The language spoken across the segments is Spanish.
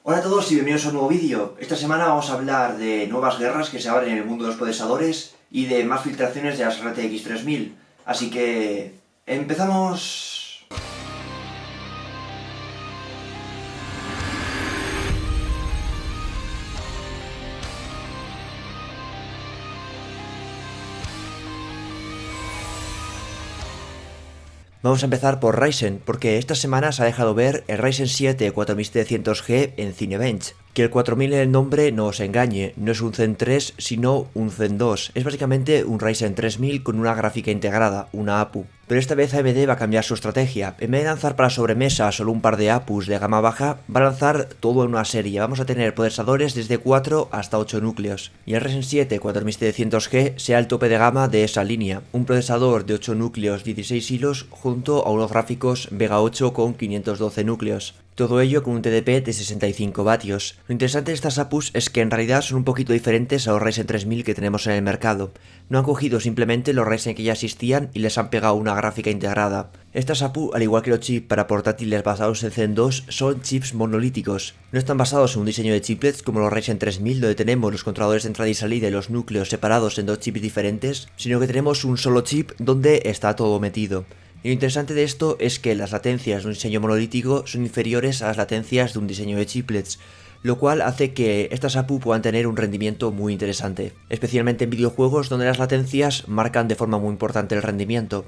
Hola a todos y bienvenidos a un nuevo vídeo. Esta semana vamos a hablar de nuevas guerras que se abren en el mundo de los procesadores y de más filtraciones de las RTX 3000. Así que... ¡empezamos! Vamos a empezar por Ryzen, porque esta semana se ha dejado ver el Ryzen 7 4700G en Cinebench. Que el 4000 en el nombre no os engañe, no es un Zen 3 sino un Zen 2. Es básicamente un Ryzen 3000 con una gráfica integrada, una APU. Pero esta vez AMD va a cambiar su estrategia. En vez de lanzar para sobremesa solo un par de APUs de gama baja, va a lanzar todo en una serie. Vamos a tener procesadores desde 4 hasta 8 núcleos. Y el Ryzen 7 4700G sea el tope de gama de esa línea. Un procesador de 8 núcleos 16 hilos junto a unos gráficos Vega 8 con 512 núcleos. Todo ello con un TDP de 65 vatios. Lo interesante de estas APUs es que en realidad son un poquito diferentes a los Ryzen 3000 que tenemos en el mercado. No han cogido simplemente los Ryzen que ya existían y les han pegado una gráfica integrada. Estas APU, al igual que los chips para portátiles basados en Zen 2, son chips monolíticos. No están basados en un diseño de chiplets como los Ryzen 3000, donde tenemos los controladores de entrada y salida y los núcleos separados en dos chips diferentes, sino que tenemos un solo chip donde está todo metido. Y lo interesante de esto es que las latencias de un diseño monolítico son inferiores a las latencias de un diseño de chiplets, lo cual hace que estas APU puedan tener un rendimiento muy interesante, especialmente en videojuegos donde las latencias marcan de forma muy importante el rendimiento.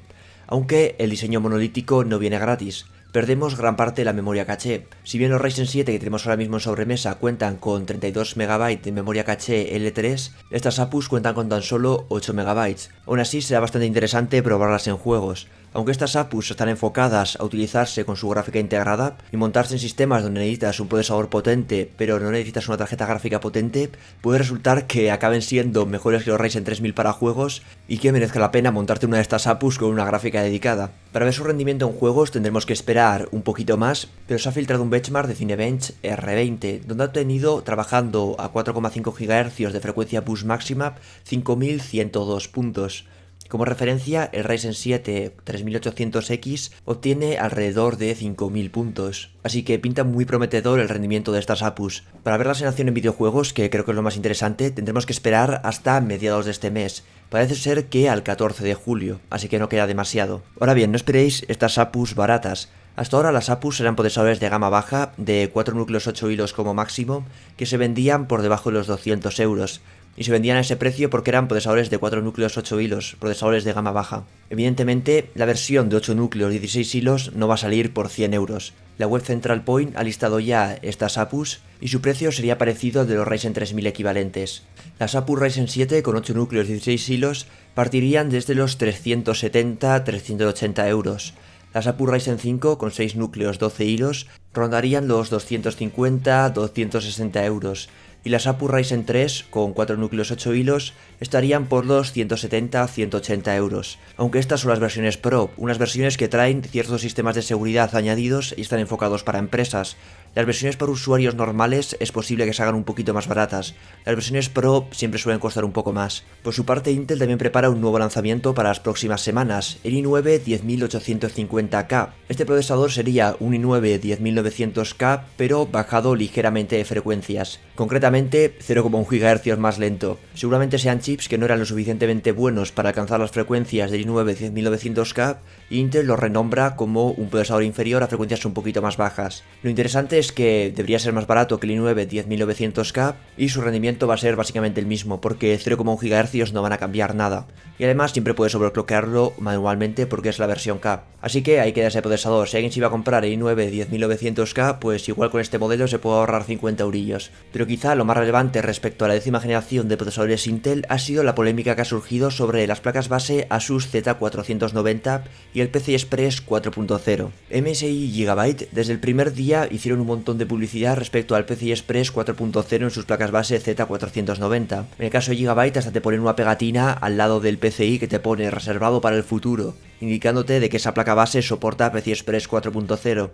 Aunque el diseño monolítico no viene gratis, perdemos gran parte de la memoria caché. Si bien los Ryzen 7 que tenemos ahora mismo en sobremesa cuentan con 32 MB de memoria caché L3, estas APUs cuentan con tan solo 8 MB. Aún así será bastante interesante probarlas en juegos. Aunque estas APUs están enfocadas a utilizarse con su gráfica integrada y montarse en sistemas donde necesitas un procesador potente pero no necesitas una tarjeta gráfica potente, puede resultar que acaben siendo mejores que los Ryzen 3000 para juegos y que merezca la pena montarte una de estas APUs con una gráfica dedicada. Para ver su rendimiento en juegos tendremos que esperar un poquito más, pero se ha filtrado un benchmark de Cinebench R20, donde ha obtenido, trabajando a 4,5 GHz de frecuencia bus máxima, 5102 puntos. Como referencia, el Ryzen 7 3800X obtiene alrededor de 5000 puntos, así que pinta muy prometedor el rendimiento de estas APUs. Para verlas en acción en videojuegos, que creo que es lo más interesante, tendremos que esperar hasta mediados de este mes. Parece ser que al 14 de julio, así que no queda demasiado. Ahora bien, no esperéis estas APUs baratas. Hasta ahora las APUs eran procesadores de gama baja, de 4 núcleos 8 hilos como máximo, que se vendían por debajo de los 200 euros. Y se vendían a ese precio porque eran procesadores de 4 núcleos 8 hilos, procesadores de gama baja. Evidentemente, la versión de 8 núcleos 16 hilos no va a salir por 100 euros. La web Central Point ha listado ya estas APUs y su precio sería parecido al de los Ryzen 3000 equivalentes. Las APUs Ryzen 7 con 8 núcleos 16 hilos partirían desde los 370-380 euros. Las APU Ryzen 5 con 6 núcleos 12 hilos rondarían los 250-260 euros. Y las APU Ryzen 3 con 4 núcleos 8 hilos estarían por los 170-180 euros. Aunque estas son las versiones Pro, unas versiones que traen ciertos sistemas de seguridad añadidos y están enfocados para empresas. Las versiones para usuarios normales es posible que se hagan un poquito más baratas. Las versiones Pro siempre suelen costar un poco más. Por su parte, Intel también prepara un nuevo lanzamiento para las próximas semanas, el i9 10850K. Este procesador sería un i9 10900K, pero bajado ligeramente de frecuencias. Concretamente, 0,1 GHz más lento. Seguramente sean chips que no eran lo suficientemente buenos para alcanzar las frecuencias del i9 10900K, y Intel los renombra como un procesador inferior a frecuencias un poquito más bajas. Lo interesante es que debería ser más barato que el i9 10900K y su rendimiento va a ser básicamente el mismo, porque 0,1 GHz no van a cambiar nada. Y además siempre puedes overclockearlo manualmente porque es la versión K. Así que ahí queda ese procesador. Si alguien se iba a comprar el i9 10900K, pues igual con este modelo se puede ahorrar 50 eurillos. Pero quizá lo más relevante respecto a la 10ª generación de procesadores Intel ha sido la polémica que ha surgido sobre las placas base Asus Z490 y el PCI Express 4.0. MSI y Gigabyte desde el primer día hicieron un montón de publicidad respecto al PCI Express 4.0 en sus placas base Z490. En el caso de Gigabyte hasta te ponen una pegatina al lado del PCI que te pone reservado para el futuro, indicándote de que esa placa base soporta PCI Express 4.0.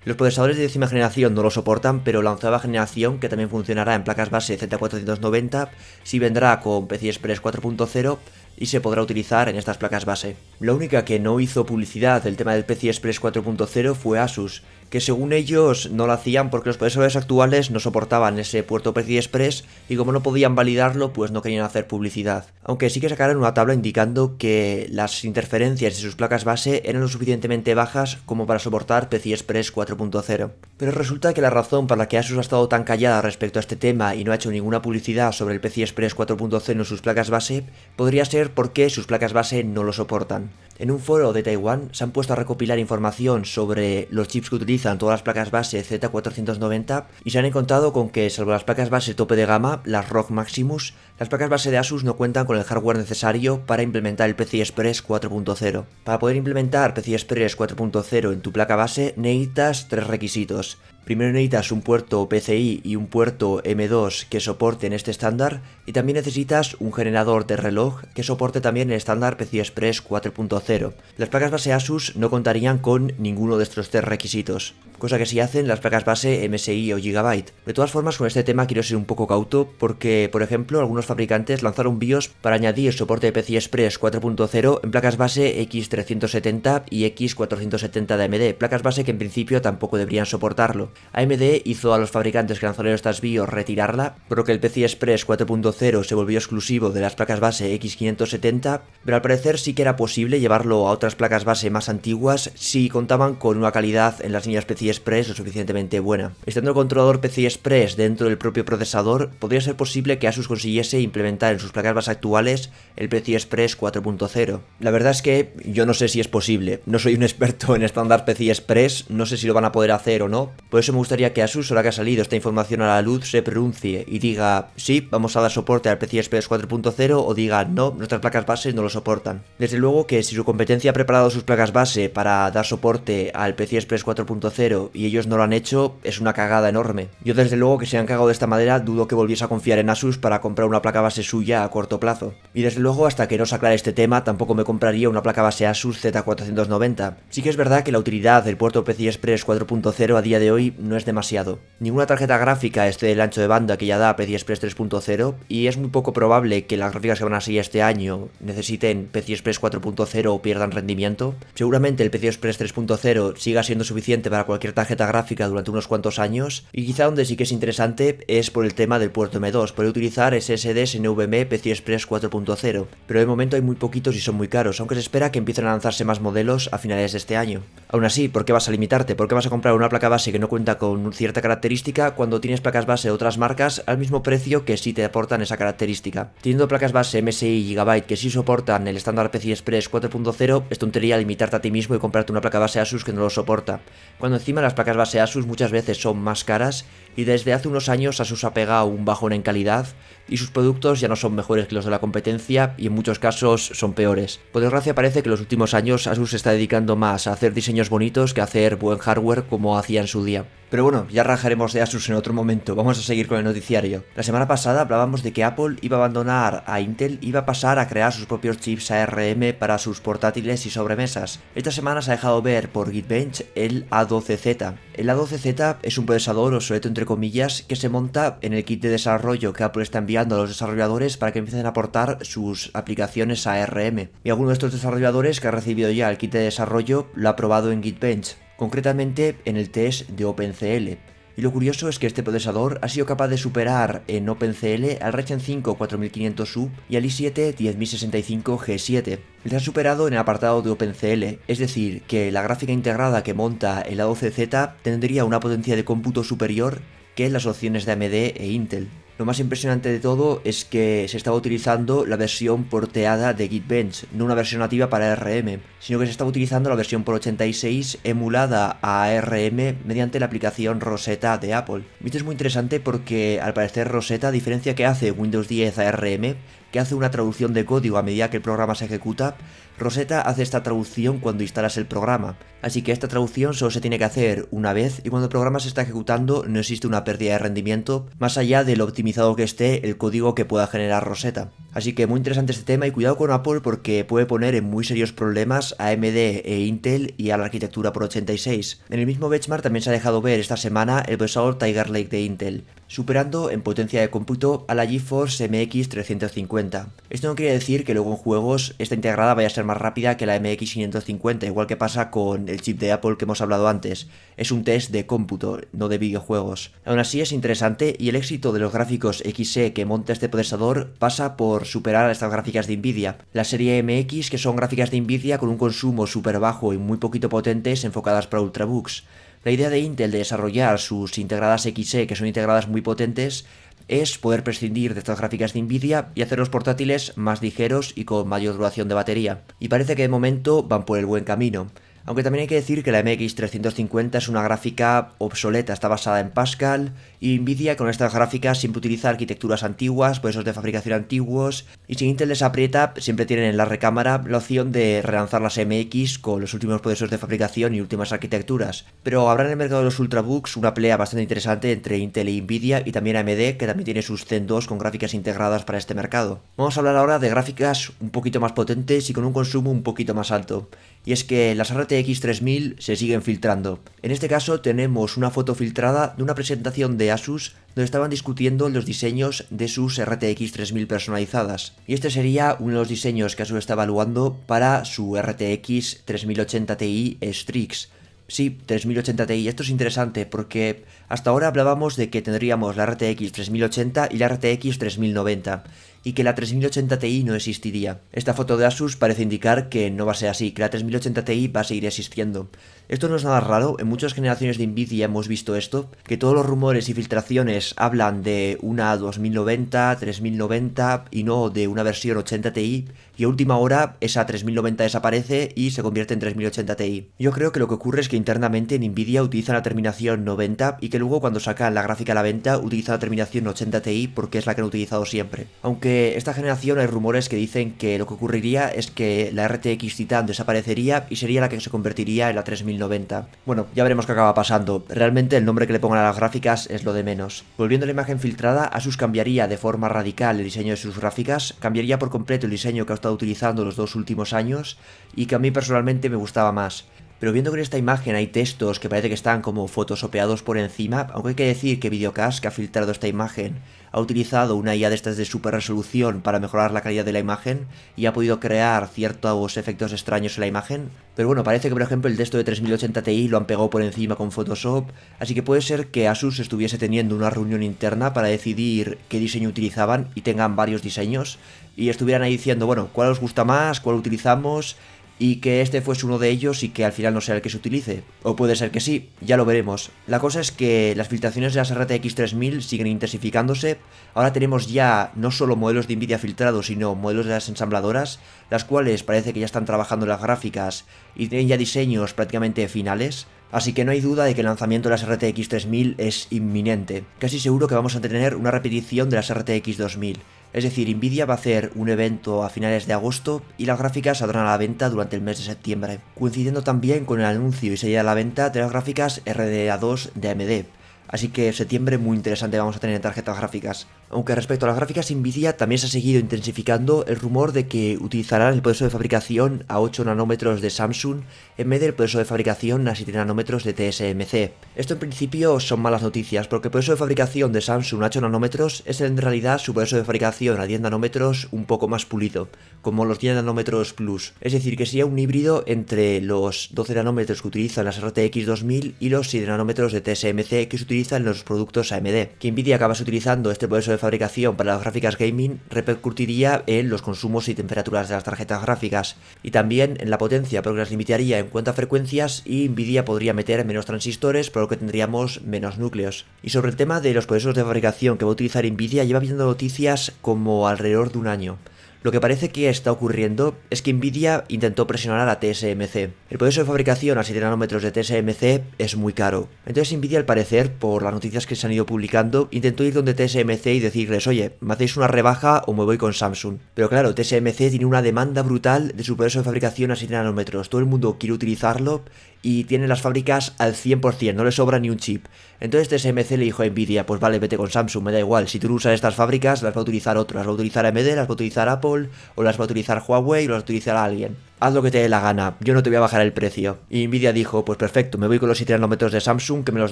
Los procesadores de 10ª generación no lo soportan, pero la 11ª generación, que también funcionará en placas base Z490, sí vendrá con PCI Express 4.0 y se podrá utilizar en estas placas base. La única que no hizo publicidad del tema del PCI Express 4.0 fue Asus, que según ellos no lo hacían porque los procesadores actuales no soportaban ese puerto PCI Express y como no podían validarlo, pues no querían hacer publicidad. Aunque sí que sacaron una tabla indicando que las interferencias de sus placas base eran lo suficientemente bajas como para soportar PCI Express 4.0. Pero resulta que la razón por la que Asus ha estado tan callada respecto a este tema y no ha hecho ninguna publicidad sobre el PCI Express 4.0 en sus placas base podría ser porque sus placas base no lo soportan. En un foro de Taiwán se han puesto a recopilar información sobre los chips que utilizan todas las placas base Z490 y se han encontrado con que, salvo las placas base tope de gama, las ROG Maximus, las placas base de Asus no cuentan con el hardware necesario para implementar el PCI Express 4.0. Para poder implementar PCI Express 4.0 en tu placa base necesitas tres requisitos. Primero necesitas un puerto PCI y un puerto M2 que soporten este estándar y también necesitas un generador de reloj que soporte también el estándar PCI Express 4.0. Las placas base Asus no contarían con ninguno de estos tres requisitos, cosa que sí hacen las placas base MSI o Gigabyte. De todas formas, con este tema quiero ser un poco cauto porque, por ejemplo, algunos fabricantes lanzaron BIOS para añadir soporte de PCI Express 4.0 en placas base X370 y X470 de AMD, placas base que en principio tampoco deberían soportarlo. AMD hizo a los fabricantes que lanzaron estas BIOS retirarla, por lo que el PCI Express 4.0 se volvió exclusivo de las placas base X570, pero al parecer sí que era posible llevarlo a otras placas base más antiguas si contaban con una calidad en las líneas PCI Express lo suficientemente buena. Estando el controlador PCI Express dentro del propio procesador, podría ser posible que Asus consiguiese implementar en sus placas base actuales el PCI Express 4.0. La verdad es que yo no sé si es posible, no soy un experto en estándar PCI Express, no sé si lo van a poder hacer o no, por eso me gustaría que Asus, ahora que ha salido esta información a la luz, se pronuncie y diga sí, vamos a dar soporte al PCI Express 4.0 o diga no, nuestras placas base no lo soportan. Desde luego que si su competencia ha preparado sus placas base para dar soporte al PCI Express 4.0 y ellos no lo han hecho, es una cagada enorme. Yo desde luego que si han cagado de esta manera dudo que volviese a confiar en Asus para comprar una placa base suya a corto plazo. Y desde luego hasta que no se aclare este tema tampoco me compraría una placa base Asus Z490. Sí que es verdad que la utilidad del puerto PCI Express 4.0 a día de hoy no es demasiado. Ninguna tarjeta gráfica esté del ancho de banda que ya da PCI Express 3.0 y es muy poco probable que las gráficas que van a salir este año necesiten PCI Express 4.0 o pierdan rendimiento. Seguramente el PCI Express 3.0 siga siendo suficiente para cualquier tarjeta gráfica durante unos cuantos años y quizá donde sí que es interesante es por el tema del puerto M2, poder utilizar SSDs NVMe PCI Express 4.0, pero de momento hay muy poquitos y son muy caros, aunque se espera que empiecen a lanzarse más modelos a finales de este año. Aún así, ¿por qué vas a limitarte? ¿Por qué vas a comprar una placa base que no cuenta con cierta característica cuando tienes placas base de otras marcas al mismo precio que sí te aportan esa característica? Teniendo placas base MSI y Gigabyte que sí soportan el estándar PCI Express 4.0, es tontería limitarte a ti mismo y comprarte una placa base Asus que no lo soporta, cuando encima las placas base Asus muchas veces son más caras y desde hace unos años Asus ha pegado un bajón en calidad y sus productos ya no son mejores que los de la competencia y en muchos casos son peores. Por desgracia parece que en los últimos años Asus se está dedicando más a hacer diseños bonitos que a hacer buen hardware como hacía en su día. Pero bueno, ya rajaremos de Asus en otro momento, vamos a seguir con el noticiario. La semana pasada hablábamos de que Apple iba a abandonar a Intel y iba a pasar a crear sus propios chips ARM para sus portátiles y sobremesas. Esta semana se ha dejado ver por Geekbench el A12Z. El A12Z es un procesador obsoleto entre comillas que se monta en el kit de desarrollo que Apple está enviando a los desarrolladores para que empiecen a aportar sus aplicaciones ARM. Y alguno de estos desarrolladores que ha recibido ya el kit de desarrollo lo ha probado en Geekbench, concretamente en el test de OpenCL. Y lo curioso es que este procesador ha sido capaz de superar en OpenCL al Ryzen 5 4500U y al i7 10065G7. Les ha superado en el apartado de OpenCL, es decir, que la gráfica integrada que monta el A12Z tendría una potencia de cómputo superior que las opciones de AMD e Intel. Lo más impresionante de todo es que se estaba utilizando la versión porteada de Geekbench, no una versión nativa para ARM, sino que se estaba utilizando la versión por 86 emulada a ARM mediante la aplicación Rosetta de Apple. Esto es muy interesante porque al parecer Rosetta, a diferencia que hace Windows 10 ARM, que hace una traducción de código a medida que el programa se ejecuta, Rosetta hace esta traducción cuando instalas el programa, así que esta traducción solo se tiene que hacer una vez y cuando el programa se está ejecutando no existe una pérdida de rendimiento más allá de lo optimizado que esté el código que pueda generar Rosetta. Así que muy interesante este tema y cuidado con Apple porque puede poner en muy serios problemas a AMD e Intel y a la arquitectura por 86. En el mismo benchmark también se ha dejado ver esta semana el procesador Tiger Lake de Intel. superando en potencia de cómputo a la GeForce MX 350. Esto no quiere decir que luego en juegos esta integrada vaya a ser más rápida que la MX 550, igual que pasa con el chip de Apple que hemos hablado antes. Es un test de cómputo, no de videojuegos. Aún así es interesante y el éxito de los gráficos Xe que monta este procesador pasa por superar a estas gráficas de Nvidia. La serie MX, que son gráficas de Nvidia con un consumo súper bajo y muy poquito potentes enfocadas para ultrabooks. La idea de Intel de desarrollar sus integradas Xe, que son integradas muy potentes, es poder prescindir de estas gráficas de Nvidia y hacer los portátiles más ligeros y con mayor duración de batería. Y parece que de momento van por el buen camino. Aunque también hay que decir que la MX 350 es una gráfica obsoleta, está basada en Pascal, y Nvidia con estas gráficas siempre utiliza arquitecturas antiguas, procesos de fabricación antiguos, y si Intel les aprieta, siempre tienen en la recámara la opción de relanzar las MX con los últimos procesos de fabricación y últimas arquitecturas. Pero habrá en el mercado de los ultrabooks una pelea bastante interesante entre Intel y Nvidia, y también AMD, que también tiene sus Zen 2 con gráficas integradas para este mercado. Vamos a hablar ahora de gráficas un poquito más potentes y con un consumo un poquito más alto. Y es que las RTX 3000 se siguen filtrando. En este caso tenemos una foto filtrada de una presentación de Asus donde estaban discutiendo los diseños de sus RTX 3000 personalizadas. Y este sería uno de los diseños que Asus está evaluando para su RTX 3080 Ti Strix. Sí, 3080 Ti. Esto es interesante porque hasta ahora hablábamos de que tendríamos la RTX 3080 y la RTX 3090 y que la 3080 Ti no existiría. Esta foto de Asus parece indicar que no va a ser así, que la 3080 Ti va a seguir existiendo. Esto no es nada raro, en muchas generaciones de Nvidia hemos visto esto, que todos los rumores y filtraciones hablan de una 2090, 3090 y no de una versión 80 Ti, y a última hora esa 3090 desaparece y se convierte en 3080 Ti. Yo creo que lo que ocurre es que internamente en Nvidia utilizan la terminación 90 y que luego cuando sacan la gráfica a la venta utilizan la terminación 80 Ti porque es la que han utilizado siempre. Aunque esta generación hay rumores que dicen que lo que ocurriría es que la RTX Titan desaparecería y sería la que se convertiría en la 3090. Bueno, ya veremos qué acaba pasando. Realmente el nombre que le pongan a las gráficas es lo de menos. Volviendo a la imagen filtrada, Asus cambiaría de forma radical el diseño de sus gráficas, cambiaría por completo el diseño que ha estado utilizando los 2 últimos años y que a mí personalmente me gustaba más. Pero viendo que en esta imagen hay textos que parece que están como photoshopeados por encima, aunque hay que decir que Videocast, que ha filtrado esta imagen, ha utilizado una IA de estas de super resolución para mejorar la calidad de la imagen y ha podido crear ciertos efectos extraños en la imagen. Pero bueno, parece que por ejemplo el texto de 3080 Ti lo han pegado por encima con Photoshop, así que puede ser que Asus estuviese teniendo una reunión interna para decidir qué diseño utilizaban y tengan varios diseños y estuvieran ahí diciendo, bueno, ¿cuál os gusta más? ¿Cuál utilizamos? Y que este fuese uno de ellos y que al final no sea el que se utilice. O puede ser que sí, ya lo veremos. La cosa es que las filtraciones de las RTX 3000 siguen intensificándose. Ahora tenemos ya no solo modelos de Nvidia filtrados, sino modelos de las ensambladoras, las cuales parece que ya están trabajando en las gráficas y tienen ya diseños prácticamente finales. Así que no hay duda de que el lanzamiento de las RTX 3000 es inminente. Casi seguro que vamos a tener una repetición de las RTX 2000. Es decir, Nvidia va a hacer un evento a finales de agosto y las gráficas saldrán a la venta durante el mes de septiembre, coincidiendo también con el anuncio y salida a la venta de las gráficas RDNA 2 de AMD. Así que en septiembre muy interesante vamos a tener en tarjetas gráficas. Aunque respecto a las gráficas Nvidia también se ha seguido intensificando el rumor de que utilizarán el proceso de fabricación a 8 nanómetros de Samsung en vez del proceso de fabricación a 7 nanómetros de TSMC. Esto en principio son malas noticias porque el proceso de fabricación de Samsung a 8 nanómetros es en realidad su proceso de fabricación a 10 nanómetros un poco más pulido, como los 10 nanómetros Plus. Es decir, que sería un híbrido entre los 12 nanómetros que utilizan las RTX 2000 y los 7 nanómetros de TSMC que se utilizan en los productos AMD. Que Nvidia acabase utilizando este proceso de fabricación para las gráficas gaming repercutiría en los consumos y temperaturas de las tarjetas gráficas y también en la potencia, porque las limitaría en cuanto a frecuencias y Nvidia podría meter menos transistores, por lo que tendríamos menos núcleos. Y sobre el tema de los procesos de fabricación que va a utilizar Nvidia, lleva viendo noticias como alrededor de un año. Lo que parece que está ocurriendo es que Nvidia intentó presionar a TSMC. El proceso de fabricación a 7 nanómetros de TSMC es muy caro. Entonces Nvidia, al parecer, por las noticias que se han ido publicando, intentó ir donde TSMC y decirles, oye, ¿me hacéis una rebaja o me voy con Samsung? Pero claro, TSMC tiene una demanda brutal de su proceso de fabricación a 7 nanómetros. Todo el mundo quiere utilizarlo y tiene las fábricas al 100%, no le sobra ni un chip. Entonces TSMC le dijo a Nvidia, pues vale, vete con Samsung, me da igual, si tú usas estas fábricas, las va a utilizar otro, las va a utilizar AMD, las va a utilizar Apple, o las va a utilizar Huawei, o las va a utilizar alguien. haz lo que te dé la gana, yo no te voy a bajar el precio. Y Nvidia dijo, pues perfecto, me voy con los 7 nanómetros de Samsung que me los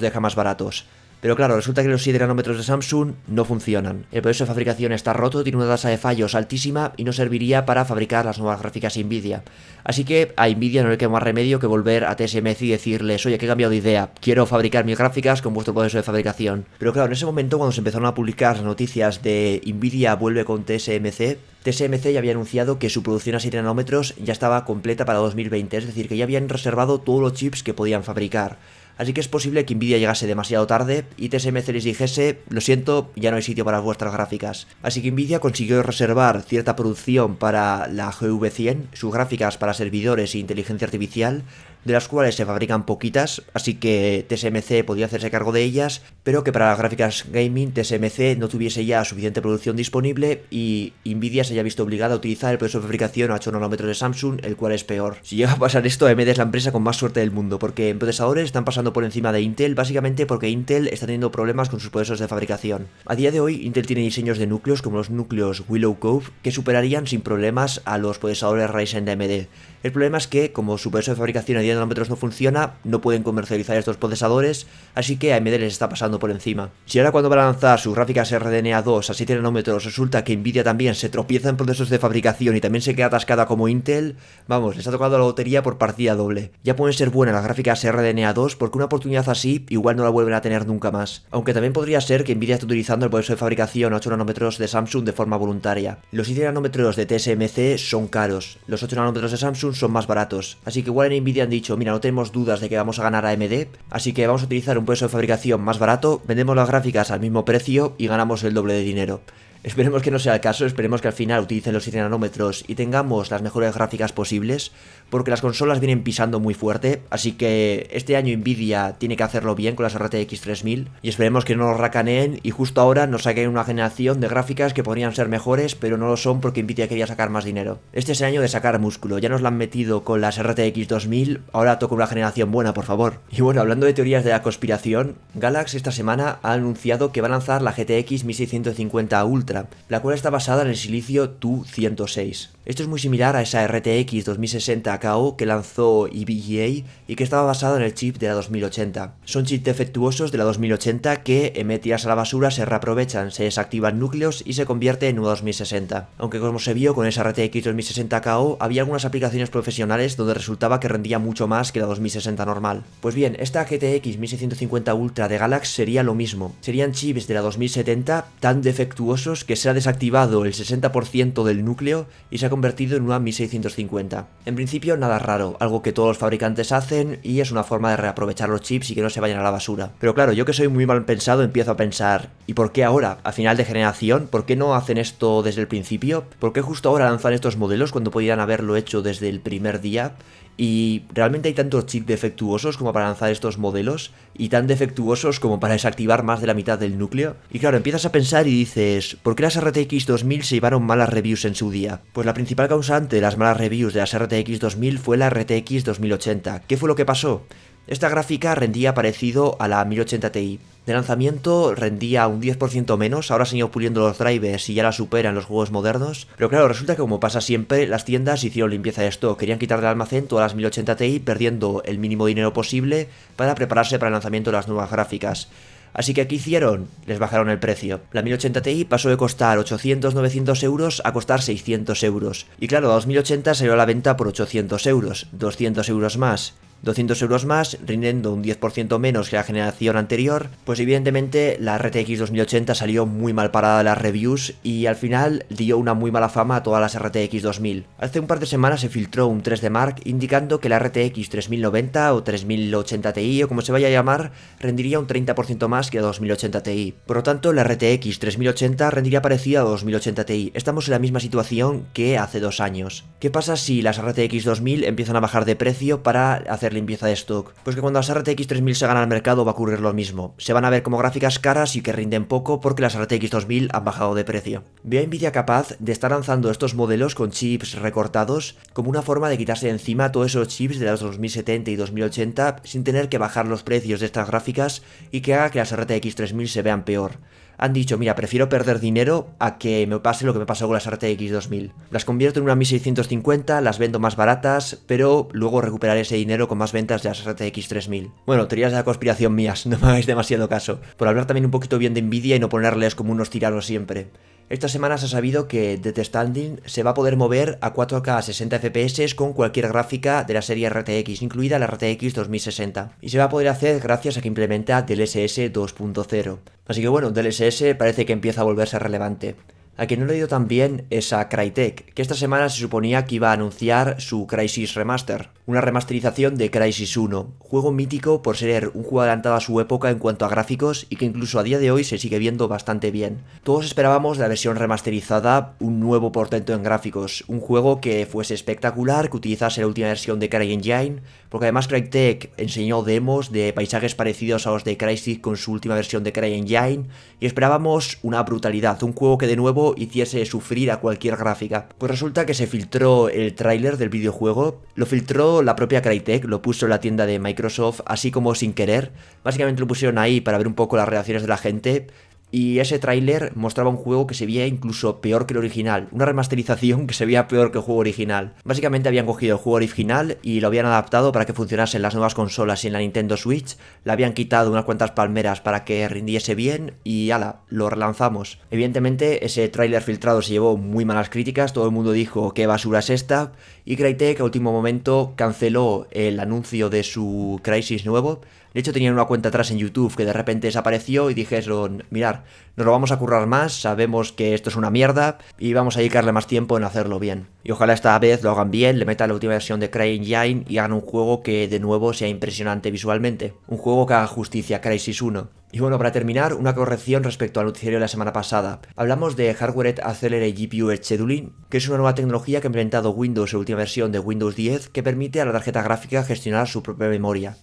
deja más baratos. Pero claro, resulta que los 7 nanómetros de Samsung no funcionan. El proceso de fabricación está roto, tiene una tasa de fallos altísima y no serviría para fabricar las nuevas gráficas Nvidia. Así que a Nvidia no le queda más remedio que volver a TSMC y decirles, oye, que he cambiado de idea, quiero fabricar mis gráficas con vuestro proceso de fabricación. Pero claro, en ese momento cuando se empezaron a publicar las noticias de Nvidia vuelve con TSMC, TSMC ya había anunciado que su producción a 7 nanómetros ya estaba completa para 2020, es decir, que ya habían reservado todos los chips que podían fabricar. Así que es posible que Nvidia llegase demasiado tarde y TSMC les dijese, lo siento, ya no hay sitio para vuestras gráficas. Así que Nvidia consiguió reservar cierta producción para la GV100, sus gráficas para servidores e inteligencia artificial, de las cuales se fabrican poquitas, así que TSMC podía hacerse cargo de ellas, pero que para las gráficas gaming TSMC no tuviese ya suficiente producción disponible y Nvidia se haya visto obligada a utilizar el proceso de fabricación a 8 nanómetros de Samsung, el cual es peor. Si llega a pasar esto, AMD es la empresa con más suerte del mundo, porque en procesadores están pasando por encima de Intel, básicamente porque Intel está teniendo problemas con sus procesos de fabricación. A día de hoy, Intel tiene diseños de núcleos como los núcleos Willow Cove que superarían sin problemas a los procesadores Ryzen de AMD. El problema es que, como su proceso de fabricación a 10 nanómetros no funciona, no pueden comercializar estos procesadores, así que AMD les está pasando por encima. Si ahora cuando van a lanzar sus gráficas RDNA 2 a 7 nanómetros resulta que Nvidia también se tropieza en procesos de fabricación y también se queda atascada como Intel, vamos, les ha tocado la lotería por partida doble. Ya pueden ser buenas las gráficas RDNA 2 porque una oportunidad así igual no la vuelven a tener nunca más. Aunque también podría ser que Nvidia esté utilizando el proceso de fabricación a 8 nanómetros de Samsung de forma voluntaria. Los 7 nanómetros de TSMC son caros, los 8 nanómetros de Samsung son más baratos, así que igual en Nvidia han dicho, mira, no tenemos dudas de que vamos a ganar a AMD, así que vamos a utilizar un proceso de fabricación más barato, vendemos las gráficas al mismo precio y ganamos el doble de dinero. Esperemos que no sea el caso, esperemos que al final utilicen los 7 nanómetros y tengamos las mejores gráficas posibles, porque las consolas vienen pisando muy fuerte, así que este año Nvidia tiene que hacerlo bien con las RTX 3000 y esperemos que no nos racaneen y justo ahora nos saquen una generación de gráficas que podrían ser mejores, pero no lo son porque Nvidia quería sacar más dinero. Este es el año de sacar músculo, ya nos lo han metido con las RTX 2000, ahora toca una generación buena, por favor. Y bueno, hablando de teorías de la conspiración, Galaxy esta semana ha anunciado que va a lanzar la GTX 1650 Ultra, la cual está basada en el silicio Tu-106. Esto es muy similar a esa RTX 2060 KO que lanzó EVGA y que estaba basada en el chip de la 2080. Son chips defectuosos de la 2080 que, en vez de tirarse a la basura, se reaprovechan, se desactivan núcleos y se convierte en una 2060. Aunque como se vio con esa RTX 2060 KO, había algunas aplicaciones profesionales donde resultaba que rendía mucho más que la 2060 normal. Pues bien, esta GTX 1650 Ultra de Galaxy sería lo mismo. Serían chips de la 2070 tan defectuosos que se ha desactivado el 60% del núcleo y se ha convertido en una 1650. En principio nada raro, algo que todos los fabricantes hacen y es una forma de reaprovechar los chips y que no se vayan a la basura. Pero claro, yo que soy muy mal pensado empiezo a pensar, ¿y por qué ahora? ¿A final de generación? ¿Por qué no hacen esto desde el principio? ¿Por qué justo ahora lanzan estos modelos cuando podían haberlo hecho desde el primer día? Y realmente hay tantos chips defectuosos como para lanzar estos modelos y tan defectuosos como para desactivar más de la mitad del núcleo. Y claro, empiezas a pensar y dices, ¿por qué las RTX 2000 se llevaron malas reviews en su día? Pues la principal causante de las malas reviews de las RTX 2000 fue la RTX 2080. ¿Qué fue lo que pasó? Esta gráfica rendía parecido a la 1080 Ti. De lanzamiento rendía un 10% menos, ahora se han ido puliendo los drivers y ya la superan los juegos modernos. Pero claro, resulta que como pasa siempre, las tiendas hicieron limpieza de stock, querían quitar del almacén todas las 1080 Ti perdiendo el mínimo dinero posible para prepararse para el lanzamiento de las nuevas gráficas. Así que ¿qué hicieron? Les bajaron el precio. La 1080 Ti pasó de costar 800-900 euros a costar 600 euros. Y claro, la 2080 salió a la venta por 800 euros, 200 euros más. 200 euros más, rindiendo un 10% menos que la generación anterior, pues evidentemente la RTX 2080 salió muy mal parada de las reviews y al final dio una muy mala fama a todas las RTX 2000. Hace un par de semanas se filtró un 3D Mark indicando que la RTX 3090 o 3080 Ti o como se vaya a llamar, rendiría un 30% más que la 2080 Ti. Por lo tanto, la RTX 3080 rendiría parecida a la 2080 Ti. Estamos en la misma situación que hace 2 años. ¿Qué pasa si las RTX 2000 empiezan a bajar de precio para hacer limpieza de stock? Pues que cuando las RTX 3000 salgan al mercado va a ocurrir lo mismo. Se van a ver como gráficas caras y que rinden poco porque las RTX 2000 han bajado de precio. Veo a Nvidia capaz de estar lanzando estos modelos con chips recortados como una forma de quitarse de encima todos esos chips de las 2070 y 2080 sin tener que bajar los precios de estas gráficas y que haga que las RTX 3000 se vean peor. Han dicho, mira, prefiero perder dinero a que me pase lo que me pasó con las RTX 2000. Las convierto en una 1650, las vendo más baratas, pero luego recuperaré ese dinero con más ventas de las RTX 3000. Bueno, teorías de la conspiración mías, no me hagáis demasiado caso. Por hablar también un poquito bien de Nvidia y no ponerles como unos tiranos siempre. Esta semana se ha sabido que Death Stranding se va a poder mover a 4K a 60 FPS con cualquier gráfica de la serie RTX, incluida la RTX 2060. Y se va a poder hacer gracias a que implementa DLSS 2.0. Así que bueno, DLSS parece que empieza a volverse relevante. A quien no le he ido tan bien es a Crytek, que esta semana se suponía que iba a anunciar su Crysis Remaster, una remasterización de Crysis 1, juego mítico por ser un juego adelantado a su época en cuanto a gráficos y que incluso a día de hoy se sigue viendo bastante bien. Todos esperábamos de la versión remasterizada un nuevo portento en gráficos, un juego que fuese espectacular, que utilizase la última versión de CryEngine, porque además Crytek enseñó demos de paisajes parecidos a los de Crysis con su última versión de CryEngine y esperábamos una brutalidad, un juego que de nuevo hiciese sufrir a cualquier gráfica. Pues resulta que se filtró el tráiler del videojuego, lo filtró la propia Crytek, lo puso en la tienda de Microsoft así como sin querer, básicamente lo pusieron ahí para ver un poco las reacciones de la gente. Y ese tráiler mostraba un juego que se veía incluso peor que el original, una remasterización que se veía peor que el juego original. Básicamente habían cogido el juego original y lo habían adaptado para que funcionase en las nuevas consolas y en la Nintendo Switch, le habían quitado unas cuantas palmeras para que rindiese bien y ala, lo relanzamos. Evidentemente ese tráiler filtrado se llevó muy malas críticas, todo el mundo dijo qué basura es esta, y Crytek a último momento canceló el anuncio de su Crysis nuevo. De hecho tenían una cuenta atrás en YouTube que de repente desapareció y dijeron, mirad, nos lo vamos a currar más, sabemos que esto es una mierda y vamos a dedicarle más tiempo en hacerlo bien. Y ojalá esta vez lo hagan bien, le metan la última versión de CryEngine y hagan un juego que de nuevo sea impresionante visualmente. Un juego que haga justicia a Crysis 1. Y bueno, para terminar, una corrección respecto al noticiario de la semana pasada. Hablamos de Hardware Accelerated GPU Scheduling, que es una nueva tecnología que ha implementado Windows en la última versión de Windows 10 que permite a la tarjeta gráfica gestionar su propia memoria.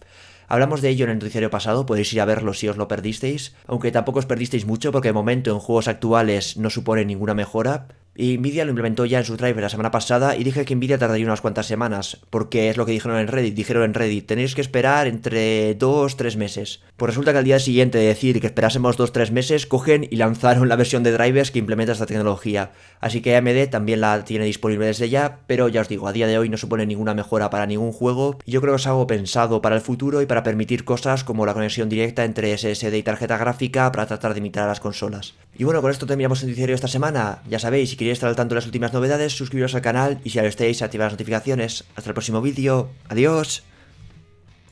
Hablamos de ello en el noticiario pasado, podéis ir a verlo si os lo perdisteis, aunque tampoco os perdisteis mucho porque de momento en juegos actuales no supone ninguna mejora. Y Nvidia lo implementó ya en su driver la semana pasada y dije que Nvidia tardaría unas cuantas semanas, porque es lo que dijeron en Reddit, tenéis que esperar entre 2-3 meses. Pues resulta que al día siguiente de decir que esperásemos 2-3 meses, cogen y lanzaron la versión de drivers que implementa esta tecnología. Así que AMD también la tiene disponible desde ya, pero ya os digo, a día de hoy no supone ninguna mejora para ningún juego, y yo creo que es algo pensado para el futuro y para permitir cosas como la conexión directa entre SSD y tarjeta gráfica para tratar de imitar a las consolas. Y bueno, con esto terminamos el noticiario esta semana. Ya sabéis, si queréis estar al tanto de las últimas novedades, suscribiros al canal y si ya lo estáis, activad las notificaciones. Hasta el próximo vídeo. Adiós.